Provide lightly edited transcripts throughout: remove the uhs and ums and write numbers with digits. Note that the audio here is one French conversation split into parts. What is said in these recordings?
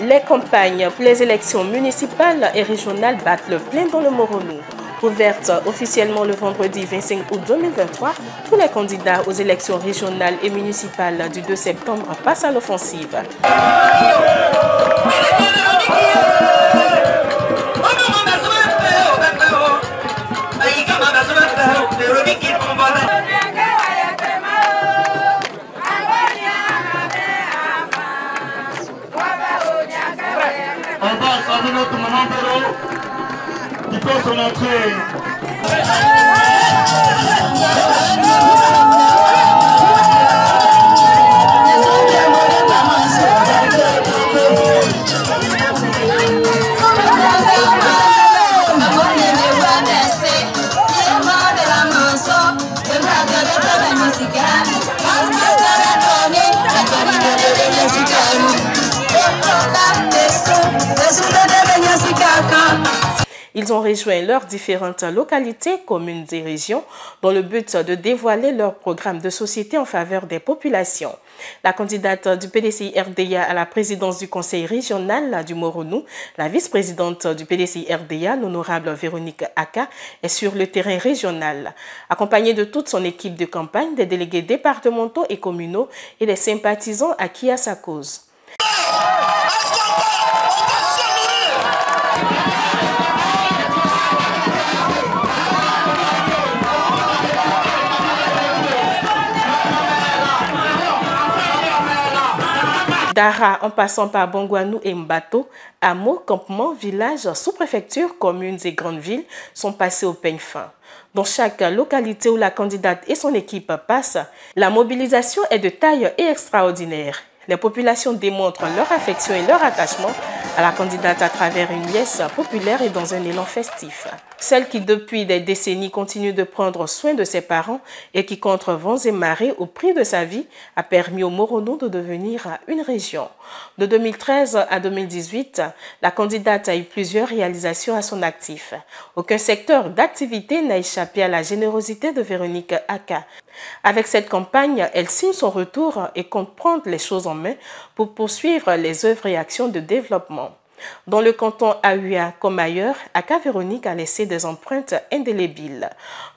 Les campagnes pour les élections municipales et régionales battent le plein dans le Moronou. Ouverte officiellement le vendredi 25 août 2023, tous les candidats aux élections régionales et municipales du 2 septembre passent à l'offensive. On va accorder notre maman Béro qui peut se montrer. Ils ont rejoint leurs différentes localités, communes et régions dans le but de dévoiler leur programme de société en faveur des populations. La candidate du PDCI RDA à la présidence du conseil régional du Moronou, la vice-présidente du PDCI RDA, l'honorable Véronique Aka, est sur le terrain régional. Accompagnée de toute son équipe de campagne, des délégués départementaux et communaux et des sympathisants acquis à sa cause. Dara, en passant par Bongouanou et Mbato, hameaux, campements, villages, sous-préfectures, communes et grandes villes sont passés au peigne fin. Dans chaque localité où la candidate et son équipe passent, la mobilisation est de taille et extraordinaire. Les populations démontrent leur affection et leur attachement à la candidate à travers une liesse populaire et dans un élan festif. Celle qui, depuis des décennies, continue de prendre soin de ses parents et qui, contre vents et marées, au prix de sa vie, a permis au Moronou de devenir une région. De 2013 à 2018, la candidate a eu plusieurs réalisations à son actif. Aucun secteur d'activité n'a échappé à la générosité de Véronique Aka. Avec cette campagne, elle signe son retour et compte prendre les choses en main pour poursuivre les œuvres et actions de développement. Dans le canton Aouya comme ailleurs, Aka Véronique a laissé des empreintes indélébiles.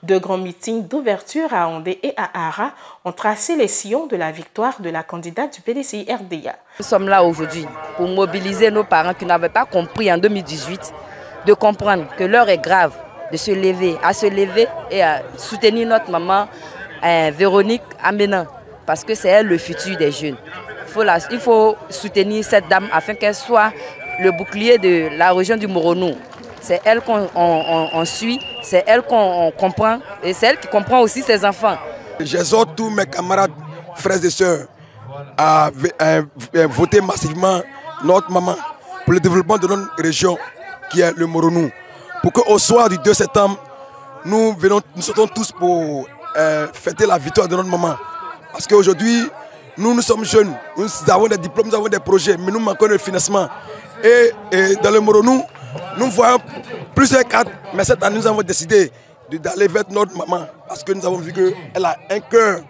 De grands meetings d'ouverture à Andé et à Ara ont tracé les sillons de la victoire de la candidate du PDCI RDA. Nous sommes là aujourd'hui pour mobiliser nos parents qui n'avaient pas compris en 2018 de comprendre que l'heure est grave de se lever et à soutenir notre maman Véronique Amena parce que c'est elle le futur des jeunes. Il faut soutenir cette dame afin qu'elle soit le bouclier de la région du Moronou. C'est elle qu'on suit, c'est elle qu'on comprend et c'est elle qui comprend aussi ses enfants. J'exhorte tous mes camarades, frères et sœurs à voter massivement notre maman pour le développement de notre région qui est le Moronou. Pour qu'au soir du 2 septembre, nous sortons tous pour fêter la victoire de notre maman. Parce qu'aujourd'hui, nous sommes jeunes, nous avons des diplômes, nous avons des projets, mais nous manquons de financement. Et dans le Moronou, nous voyons plusieurs cadres, mais cette année, nous avons décidé d'aller vers notre maman parce que nous avons vu qu'elle a un cœur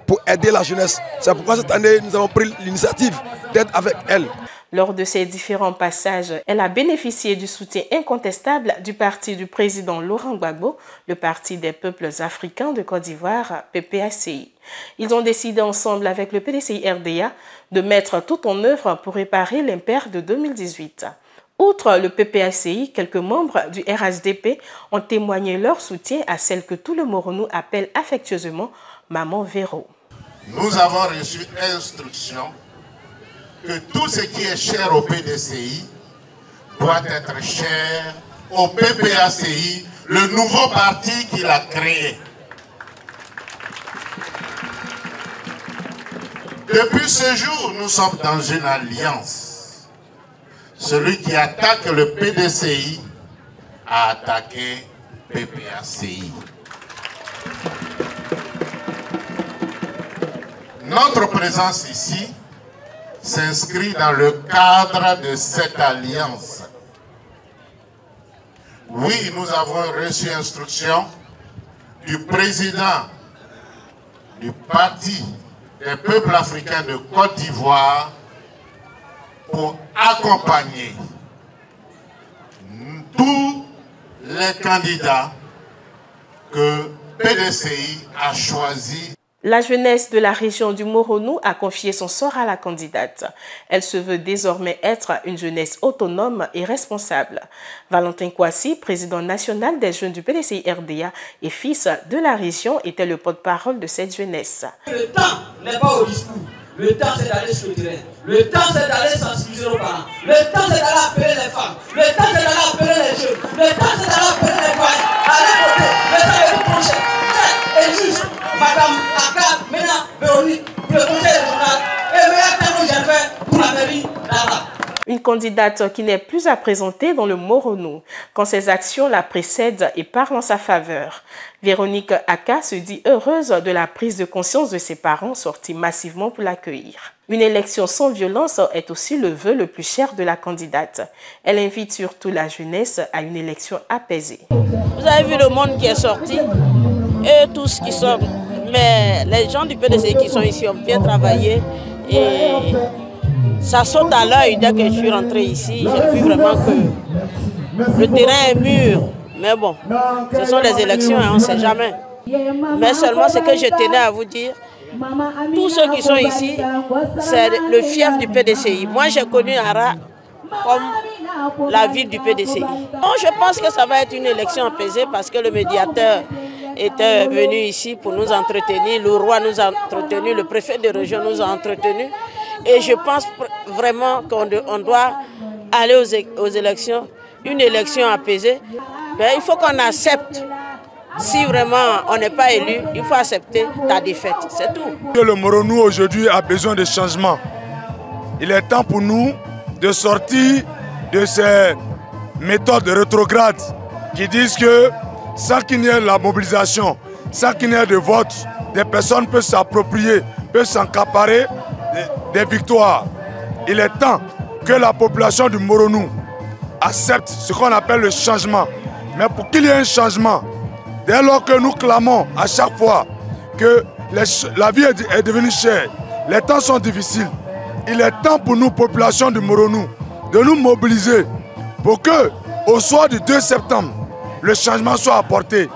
pour aider la jeunesse. C'est pourquoi cette année, nous avons pris l'initiative d'être avec elle. Lors de ces différents passages, elle a bénéficié du soutien incontestable du parti du président Laurent Gbagbo, le Parti des peuples africains de Côte d'Ivoire, PPACI. Ils ont décidé ensemble avec le PDCI RDA de mettre tout en œuvre pour réparer l'impair de 2018. Outre le PPACI, quelques membres du RHDP ont témoigné leur soutien à celle que tout le Moronou appelle affectueusement Maman Véro. Nous avons reçu instruction que tout ce qui est cher au PDCI doit être cher au PPACI, le nouveau parti qu'il a créé. Depuis ce jour, nous sommes dans une alliance. Celui qui attaque le PDCI a attaqué PPACI. Notre présence ici s'inscrit dans le cadre de cette alliance. Oui, nous avons reçu instruction du président du Parti des peuples africains de Côte d'Ivoire pour accompagner tous les candidats que PDCI a choisis. La jeunesse de la région du Moronou a confié son sort à la candidate. Elle se veut désormais être une jeunesse autonome et responsable. Valentin Kouassi, président national des jeunes du PDCI RDA et fils de la région, était le porte-parole de cette jeunesse. Le temps n'est pas au discours. Le temps, c'est d'aller sur le terrain. Le temps, c'est d'aller sensibiliser nos parents. Le temps, c'est d'aller appeler les femmes. Le temps, c'est d'aller appeler les jeunes. Le temps, c'est d'aller appeler les foyers. Allez voter. Le temps est tout prochain. Et juste, Madame Akab, maintenant, Véronique, pour le conseil régional, et meilleur terme que j'ai fait pour la mairie d'Arab. Une candidate qui n'est plus à présenter dans le Moronou, quand ses actions la précèdent et parlent en sa faveur. Véronique Aka se dit heureuse de la prise de conscience de ses parents sortis massivement pour l'accueillir. Une élection sans violence est aussi le vœu le plus cher de la candidate. Elle invite surtout la jeunesse à une élection apaisée. Vous avez vu le monde qui est sorti et tous qui sont... Mais les gens du PDCI qui sont ici ont bien travaillé et ça saute à l'œil dès que je suis rentrée ici. J'ai vu vraiment que le terrain est mûr. Mais bon, ce sont les élections, hein, on ne sait jamais. Mais seulement ce que je tenais à vous dire, tous ceux qui sont ici, c'est le fief du PDCI. Moi, j'ai connu Ara comme la ville du PDCI. Donc, je pense que ça va être une élection apaisée parce que le médiateur était venu ici pour nous entretenir, le roi nous a entretenus, le préfet de région nous a entretenus. Et je pense vraiment qu'on doit aller aux élections, une élection apaisée. Mais il faut qu'on accepte. Si vraiment on n'est pas élu, il faut accepter ta défaite, c'est tout. Le Moronou aujourd'hui a besoin de changement. Il est temps pour nous de sortir de ces méthodes rétrogrades qui disent que sans qu'il y ait la mobilisation, sans qu'il y ait de vote, des personnes peuvent s'approprier, peuvent s'accaparer des victoires. Il est temps que la population du Moronou accepte ce qu'on appelle le changement. Mais pour qu'il y ait un changement, dès lors que nous clamons à chaque fois que la vie est devenue chère, les temps sont difficiles, il est temps pour nous, population du Moronou, de nous mobiliser pour que, au soir du 2 septembre, le changement soit apporté.